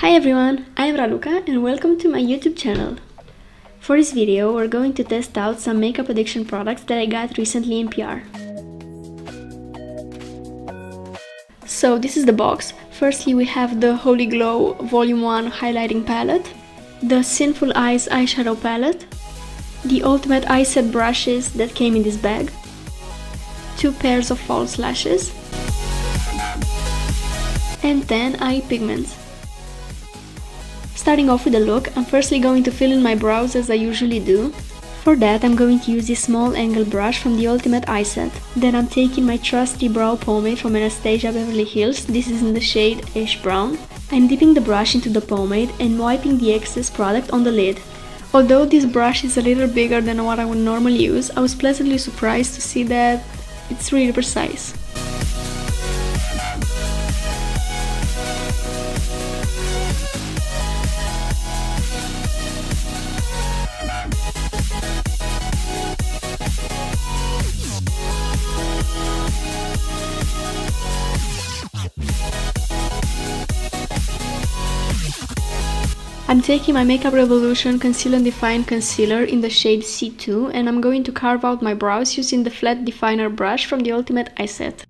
Hi everyone, I am Raluca and welcome to my YouTube channel. For this video, we're going to test out some makeup addiction products that I got recently in PR. So this is the box. Firstly, we have the Holy Glow Volume 1 Highlighting Palette, the Sinful Eyes Eyeshadow Palette, the Ultimate Eye Set brushes that came in this bag, 2 pairs of false lashes, and 10 eye pigments. Starting off with the look, I'm firstly going to fill in my brows as I usually do. For that, I'm going to use this small angle brush from the Ultimate Eye Set. Then I'm taking my trusty brow pomade from Anastasia Beverly Hills. This is in the shade Ash Brown. I'm dipping the brush into the pomade and wiping the excess product on the lid. Although this brush is a little bigger than what I would normally use, I was pleasantly surprised to see that it's really precise. I'm taking my Makeup Revolution Conceal and Define concealer in the shade C2 and I'm going to carve out my brows using the flat definer brush from the Ultimate Eye Set.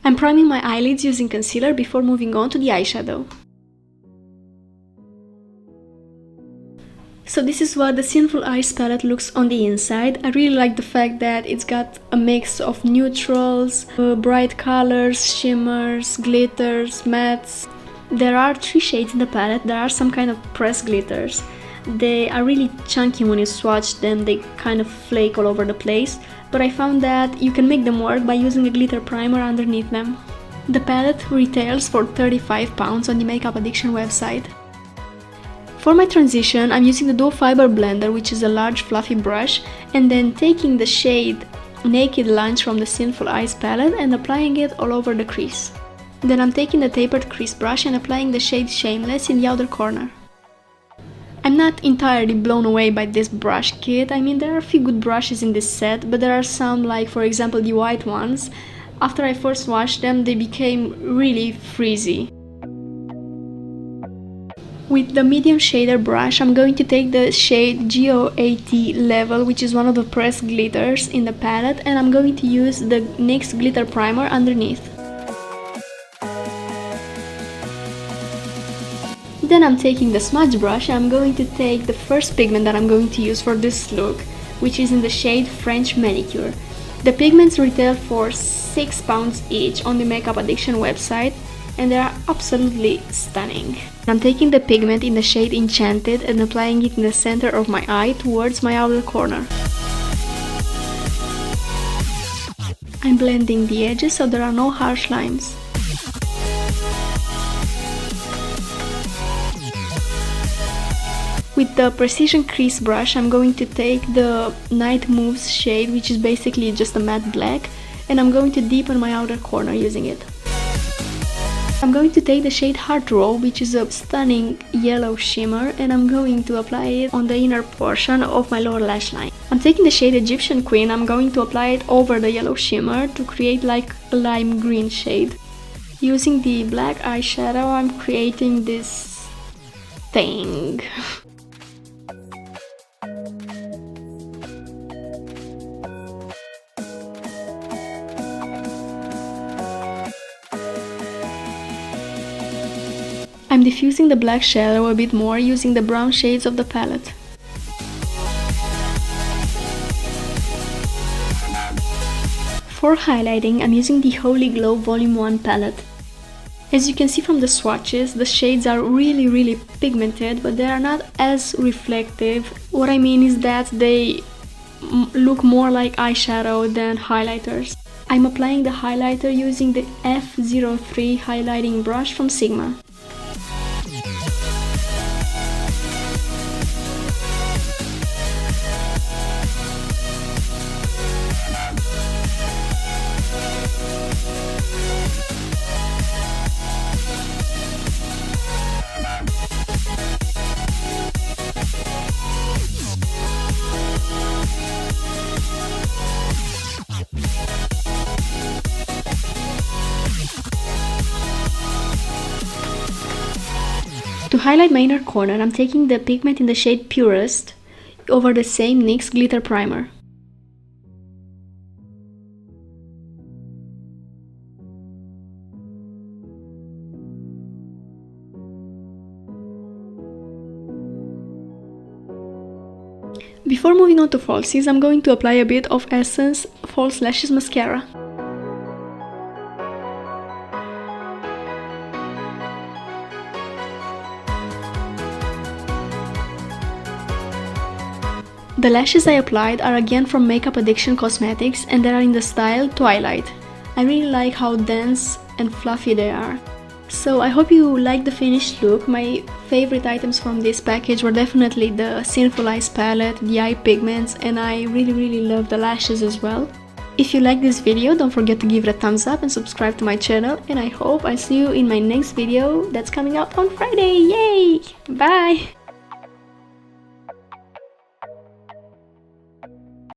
I'm priming my eyelids using concealer before moving on to the eyeshadow. So this is what the Sinful Eyes palette looks on the inside. I really like the fact that it's got a mix of neutrals, bright colors, shimmers, glitters, mattes. There are 3 shades in the palette. There are some kind of pressed glitters. They are really chunky when you swatch them, they kind of flake all over the place. But I found that you can make them work by using a glitter primer underneath them. The palette retails for £35 on the Makeup Addiction website. For my transition, I'm using the Dual Fiber Blender, which is a large fluffy brush, and then taking the shade Naked Lunch from the Sinful Eyes palette and applying it all over the crease. Then I'm taking the tapered crease brush and applying the shade Shameless in the outer corner. I'm not entirely blown away by this brush kit. I mean, there are a few good brushes in this set, but there are some, like for example the white ones. After I first washed them, they became really frizzy. With the medium shader brush, I'm going to take the shade GOAT Level, which is one of the pressed glitters in the palette, and I'm going to use the NYX glitter primer underneath. Then I'm taking the smudge brush and I'm going to take the first pigment that I'm going to use for this look, which is in the shade French Manicure. The pigments retail for £6 each on the Makeup Addiction website, and they are absolutely stunning. I'm taking the pigment in the shade Enchanted and applying it in the center of my eye towards my outer corner. I'm blending the edges so there are no harsh lines. With the Precision Crease brush, I'm going to take the Night Moves shade, which is basically just a matte black, and I'm going to deepen my outer corner using it. I'm going to take the shade Heart Roll, which is a stunning yellow shimmer, and I'm going to apply it on the inner portion of my lower lash line. I'm taking the shade Egyptian Queen, I'm going to apply it over the yellow shimmer to create like a lime green shade. Using the black eyeshadow, I'm creating this thing. I'm diffusing the black shadow a bit more using the brown shades of the palette. For highlighting, I'm using the Holy Glow Volume 1 palette. As you can see from the swatches, the shades are really pigmented, but they are not as reflective. What I mean is that they look more like eyeshadow than highlighters. I'm applying the highlighter using the F03 highlighting brush from Sigma. To highlight my inner corner, I'm taking the pigment in the shade Purest over the same NYX glitter primer. Before moving on to falsies, I'm going to apply a bit of Essence False Lashes Mascara. The lashes I applied are again from Makeup Addiction Cosmetics and they are in the style Twilight. I really like how dense and fluffy they are. So I hope you like the finished look. My favorite items from this package were definitely the Sinful Eyes palette, the eye pigments, and I really love the lashes as well. If you like this video, don't forget to give it a thumbs up and subscribe to my channel, and I hope I see you in my next video that's coming out on Friday. Yay! Bye!